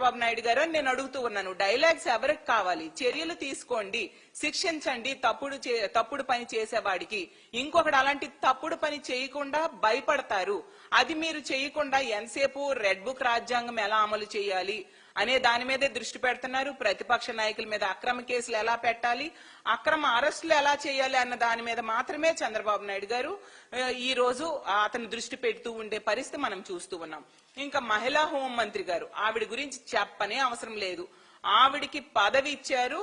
చంద్రబాబు నాయుడు గారు అని నేను అడుగుతూ ఉన్నాను. డైలాగ్స్ ఎవరికి కావాలి? చర్యలు తీసుకోండి, శిక్షించండి తప్పుడు పని చేసేవాడికి. ఇంకొకటి అలాంటి తప్పుడు పని చేయకుండా భయపడతారు. అది మీరు చేయకుండా ఎంతసేపు రెడ్ బుక్ రాజ్యాంగం ఎలా అమలు చేయాలి అనే దాని మీదే దృష్టి పెడుతున్నారు. ప్రతిపక్ష నాయకుల మీద అక్రమ కేసులు ఎలా పెట్టాలి, అక్రమ అరెస్టులు ఎలా చేయాలి అన్న దాని మీద మాత్రమే చంద్రబాబు నాయుడు గారు ఈ రోజు అతను దృష్టి పెడుతూ ఉండే పరిస్థితి మనం చూస్తూ ఉన్నాం. ఇంకా మహిళా హోంమంత్రి గారు, ఆవిడ గురించి చెప్పనే అవసరం లేదు. ఆవిడికి పదవి ఇచ్చారు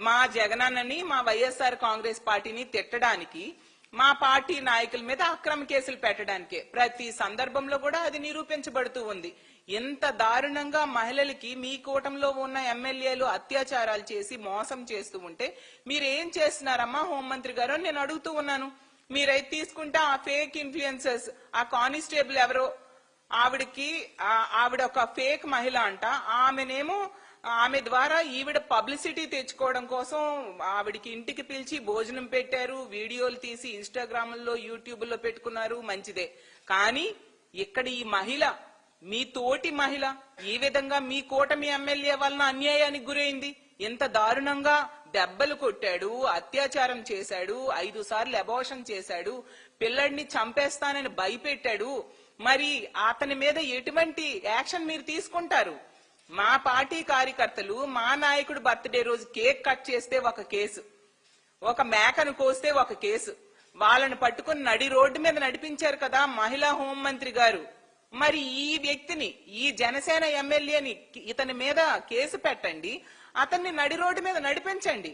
మా జగనన్నని, మా వైఎస్ఆర్ కాంగ్రెస్ పార్టీని తిట్టడానికి, మా పార్టీ నాయకుల మీద అక్రమ కేసులు పెట్టడానికే. ప్రతి సందర్భంలో కూడా అది నిరూపించబడుతూ ఉంది. ఎంత దారుణంగా మహిళలకి మీ కూటమిలో ఉన్న ఎమ్మెల్యేలు అత్యాచారాలు చేసి మోసం చేస్తూ ఉంటే మీరేం చేస్తున్నారమ్మా హోంమంత్రి గారు అని నేను అడుగుతూ ఉన్నాను. మీరైతే తీసుకుంటే ఆ ఫేక్ ఇన్ఫ్లుయెన్సర్స్, ఆ కానిస్టేబుల్ ఎవరో, ఆవిడ ఒక ఫేక్ మహిళ అంట. ఆమె ద్వారా ఈవిడ పబ్లిసిటీ తెచ్చుకోవడం కోసం ఆవిడికి ఇంటికి పిలిచి భోజనం పెట్టారు, వీడియోలు తీసి ఇన్స్టాగ్రామ్ లో యూట్యూబ్ లో పెట్టుకున్నారు, మంచిదే. కానీ ఇక్కడ ఈ మహిళ, మీ తోటి మహిళ ఈ విధంగా మీ కూటమి ఎమ్మెల్యే వలన అన్యాయానికి గురైంది. ఎంత దారుణంగా దెబ్బలు కొట్టాడు, అత్యాచారం చేశాడు, 5 సార్లు అబార్షన్ చేశాడు, పిల్లడిని చంపేస్తానని భయపెట్టాడు. మరి అతని మీద ఎటువంటి యాక్షన్ మీరు తీసుకుంటారు? మా పార్టీ కార్యకర్తలు మా నాయకుడు బర్త్డే రోజు కేక్ కట్ చేస్తే ఒక కేసు, ఒక మేకను కోస్తే ఒక కేసు, వాళ్ళని పట్టుకుని నడి రోడ్డు మీద నడిపించారు కదా మహిళా హోంమంత్రి గారు. మరి ఈ వ్యక్తిని, ఈ జనసేన ఎమ్మెల్యేని ఇతని మీద కేసు పెట్టండి, అతన్ని నడి రోడ్డు మీద నడిపించండి.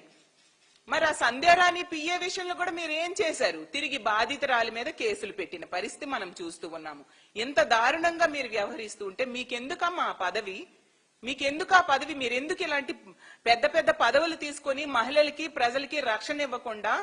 మరి ఆ సంధ్యారాణి పిఏ విషయంలో కూడా మీరు ఏం చేశారు? తిరిగి బాధితురాలి మీద కేసులు పెట్టిన పరిస్థితి మనం చూస్తూ ఉన్నాము. ఎంత దారుణంగా మీరు వ్యవహరిస్తూ ఉంటే మీకెందుకమ్మా ఆ పదవి? మీకెందుకు ఆ పదవి? మీరెందుకు ఇలాంటి పెద్ద పెద్ద పదవులు తీసుకొని మహిళలకి, ప్రజలకి రక్షణ ఇవ్వకుండా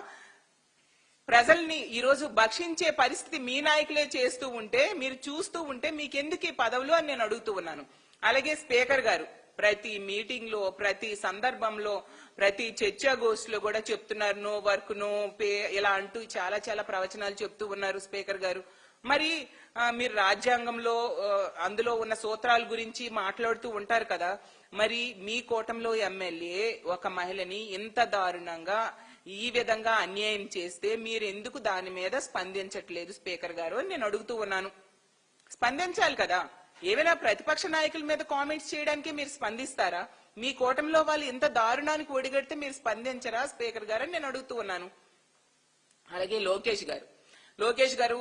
ప్రజల్ని ఈరోజు భక్షించే పరిస్థితి మీ నాయకులే చేస్తూ ఉంటే, మీరు చూస్తూ ఉంటే మీకెందుకు ఈ పదవులు అని నేను అడుగుతూ ఉన్నాను. అలాగే స్పీకర్ గారు ప్రతి మీటింగ్ లో, ప్రతి సందర్భంలో, ప్రతి చర్చాగోష్ఠిలో కూడా చెప్తున్నారు నో వర్క్ నో పే ఇలా అంటూ చాలా చాలా ప్రవచనాలు చెప్తూ ఉన్నారు స్పీకర్ గారు. మరి మీరు రాజ్యాంగంలో అందులో ఉన్న సూత్రాల గురించి మాట్లాడుతూ ఉంటారు కదా. మరి మీ కూటమిలో ఎమ్మెల్యే ఒక మహిళని ఇంత దారుణంగా ఈ విధంగా అన్యాయం చేస్తే మీరు ఎందుకు దాని మీద స్పందించట్లేదు స్పీకర్ గారు అని నేను అడుగుతూ ఉన్నాను. స్పందించాలి కదా. ఏమైనా ప్రతిపక్ష నాయకుల మీద కామెంట్స్ చేయడానికి మీరు స్పందిస్తారా? మీ కూటమిలో వాళ్ళు ఇంత దారుణానికి ఒడిగడితే మీరు స్పందించరా స్పీకర్ గారు అని నేను అడుగుతూ ఉన్నాను. అలాగే లోకేష్ గారు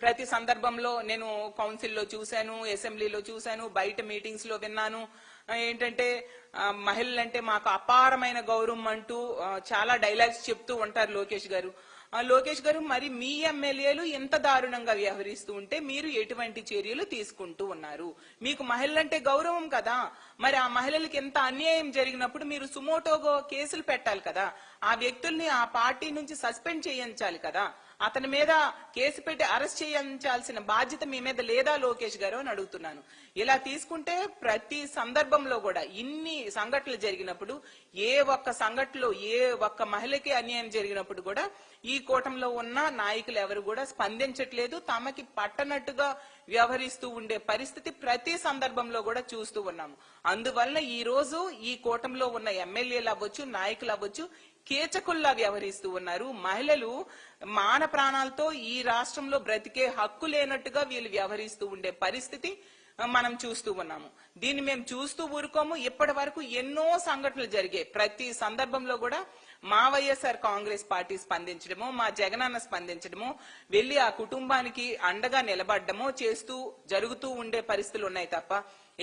ప్రతి సందర్భంలో నేను కౌన్సిల్లో చూశాను, అసెంబ్లీలో చూశాను, బయట మీటింగ్స్ లో విన్నాను. ఏంటంటే మహిళలంటే మాకు అపారమైన గౌరవం అంటూ చాలా డైలాగ్స్ చెప్తూ ఉంటారు లోకేష్ గారు. మరి మీ ఎమ్మెల్యేలు ఎంత దారుణంగా వ్యవహరిస్తూ ఉంటే మీరు ఎటువంటి చర్యలు తీసుకుంటూ ఉన్నారు? మీకు మహిళలంటే గౌరవం కదా. మరి ఆ మహిళలకి ఎంత అన్యాయం జరిగినప్పుడు మీరు సుమోటోగా కేసులు పెట్టాలి కదా. ఆ వ్యక్తుల్ని ఆ పార్టీ నుంచి సస్పెండ్ చేయించాలి కదా. అతని మీద కేసు పెట్టి అరెస్ట్ చేయించాల్సిన బాధ్యత మీ మీద లేదా లోకేష్ గారు అని అడుగుతున్నాను. ఇలా తీసుకుంటే ప్రతి సందర్భంలో కూడా ఇన్ని సంఘటనలు జరిగినప్పుడు, ఏ ఒక్క సంఘటనలో ఏ ఒక్క మహిళకి అన్యాయం జరిగినప్పుడు కూడా ఈ కూటమిలో ఉన్న నాయకులు ఎవరు కూడా స్పందించట్లేదు. తమకి పట్టనట్టుగా వ్యవహరిస్తూ ఉండే పరిస్థితి ప్రతి సందర్భంలో కూడా చూస్తూ ఉన్నాము. అందువలన ఈ రోజు ఈ కూటమిలో ఉన్న ఎమ్మెల్యేలు అవ్వచ్చు, నాయకులు అవ్వచ్చు, కీచకుల్లా వ్యవహరిస్తూ ఉన్నారు. మహిళలు మాన ప్రాణాలతో ఈ రాష్ట్రంలో బ్రతికే హక్కు లేనట్టుగా వీళ్ళు వ్యవహరిస్తూ ఉండే పరిస్థితి మనం చూస్తూ ఉన్నాము. దీన్ని మేము చూస్తూ ఊరుకోము. ఇప్పటి వరకు ఎన్నో సంఘటనలు జరిగాయి. ప్రతి సందర్భంలో కూడా మా వైఎస్ఆర్ కాంగ్రెస్ పార్టీ స్పందించడమో, మా జగనన్న స్పందించడమో, వెళ్లి ఆ కుటుంబానికి అండగా నిలబడ్డమో చేస్తూ జరుగుతూ ఉండే పరిస్థితులు ఉన్నాయి తప్ప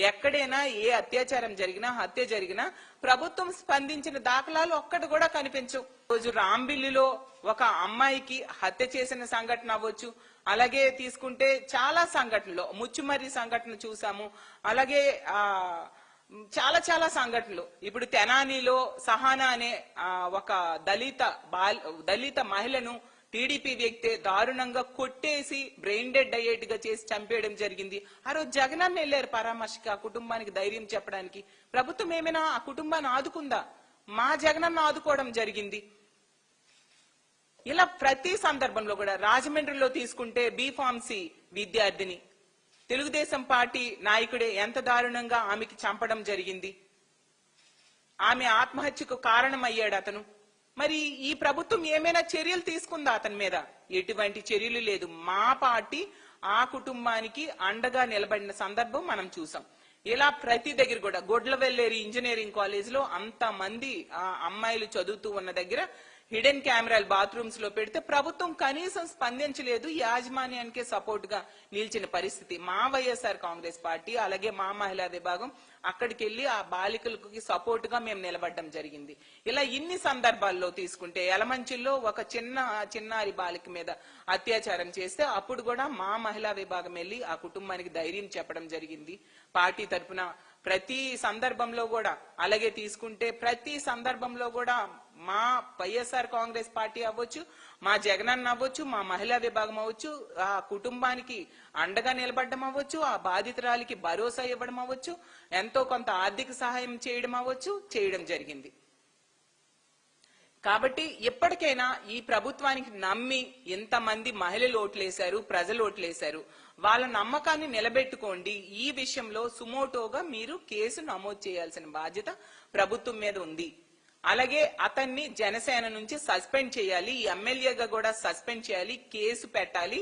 ఎక్కడైనా ఏ అత్యాచారం జరిగినా, హత్య జరిగినా ప్రభుత్వం స్పందించిన దాఖలాలు ఒక్కటి కూడా కనిపించవు. రోజు రాంబిల్లిలో ఒక అమ్మాయికి హత్య చేసిన సంఘటన అవ్వచ్చు, అలాగే తీసుకుంటే చాలా సంఘటనలు, ముచ్చుమర్రి సంఘటన చూసాము, అలాగే చాలా చాలా సంఘటనలు. ఇప్పుడు తెనాలిలో సహానా అనే ఒక దళిత మహిళను టీడీపీ వ్యక్తి దారుణంగా కొట్టేసి బ్రెయిన్ డెడ్ అయ్యేట్టుగా చేసి చంపేయడం జరిగింది. ఆ రోజు జగనన్న వెళ్లారు పరామర్శకి, ఆ కుటుంబానికి ధైర్యం చెప్పడానికి. ప్రభుత్వం ఏమైనా ఆ కుటుంబాన్ని ఆదుకుందా? మా జగనన్న ఆదుకోవడం జరిగింది. ఇలా ప్రతి సందర్భంలో కూడా రాజమండ్రిలో తీసుకుంటే బీఫార్మసీ విద్యార్థిని తెలుగుదేశం పార్టీ నాయకుడే ఎంత దారుణంగా ఆమెకి చంపడం జరిగింది. ఆమె ఆత్మహత్యకు కారణమయ్యాడు అతను. మరి ఈ ప్రభుత్వం ఏమైనా చర్యలు తీసుకుందా అతని మీద? ఎటువంటి చర్యలు లేదు. మా పార్టీ ఆ కుటుంబానికి అండగా నిలబడిన సందర్భం మనం చూసాం. ఇలా ప్రతి దగ్గర కూడా గొడ్లవెల్లేరి ఇంజనీరింగ్ కాలేజ్ లో అంత మంది అమ్మాయిలు చదువుతూ ఉన్న దగ్గర హిడెన్ కెమెరాలు బాత్రూమ్స్ లో పెడితే ప్రభుత్వం కనీసం స్పందించలేదు. యాజమాన్యానికే సపోర్ట్ గా నిలిచిన పరిస్థితి. మా వైఎస్ఆర్ కాంగ్రెస్ పార్టీ అలాగే మా మహిళా విభాగం అక్కడికి వెళ్లి ఆ బాలికలకి సపోర్ట్ గా మేము నిలబడడం జరిగింది. ఇలా ఇన్ని సందర్భాల్లో తీసుకుంటే యలమంచిలో ఒక చిన్నారి బాలిక మీద అత్యాచారం చేస్తే అప్పుడు కూడా మా మహిళా విభాగం వెళ్లి ఆ కుటుంబానికి ధైర్యం చెప్పడం జరిగింది పార్టీ తరఫున. ప్రతి సందర్భంలో కూడా అలాగే తీసుకుంటే ప్రతి సందర్భంలో కూడా మా వైఎస్ఆర్ కాంగ్రెస్ పార్టీ అవ్వచ్చు, మా జగనన్న అవ్వచ్చు, మా మహిళా విభాగం అవ్వచ్చు, ఆ కుటుంబానికి అండగా నిలబడడం అవ్వచ్చు, ఆ బాధితురాలికి భరోసా ఇవ్వడం అవ్వచ్చు, ఎంతో కొంత ఆర్థిక సహాయం చేయడం జరిగింది. కాబట్టి ఎప్పటికైనా ఈ ప్రభుత్వానికి నమ్మి ఇంతమంది మహిళలు ఓట్లేశారు, ప్రజలు ఓట్లేశారు. వాళ్ళ నమ్మకాన్ని నిలబెట్టుకోండి. ఈ విషయంలో సుమోటోగా మీరు కేసు నమోదు చేయాల్సిన బాధ్యత ప్రభుత్వం మీద ఉంది. అలాగే అతన్ని జనసేన నుంచి సస్పెండ్ చేయాలి, ఎమ్మెల్యేగా కూడా సస్పెండ్ చేయాలి, కేసు పెట్టాలి.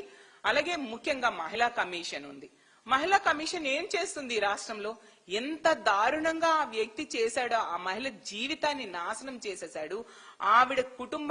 అలాగే ముఖ్యంగా మహిళా కమిషన్ ఉంది. మహిళా కమిషన్ ఏం చేస్తుంది ఈ రాష్ట్రంలో? ఎంత దారుణంగా ఆ వ్యక్తి చేశాడో, ఆ మహిళ జీవితాన్ని నాశనం చేసేశాడు. ఆవిడ కుటుంబాన్ని